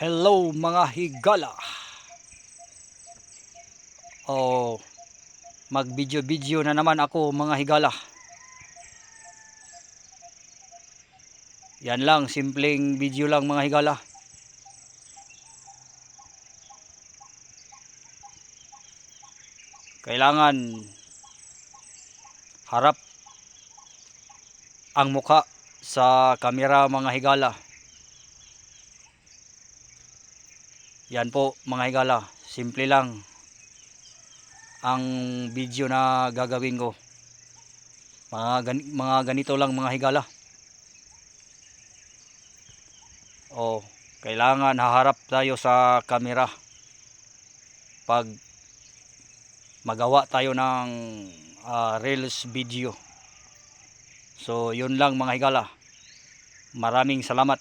Hello mga higala. Mag-video na naman ako mga higala. Yan lang, simpleng video lang mga higala. Kailangan harap ang mukha sa kamera mga higala. Yan po mga higala, simple lang ang video na gagawin ko. Mga ganito lang mga higala. Kailangan haharap tayo sa kamera pag magawa tayo ng reels video. So yun lang mga higala. Maraming salamat.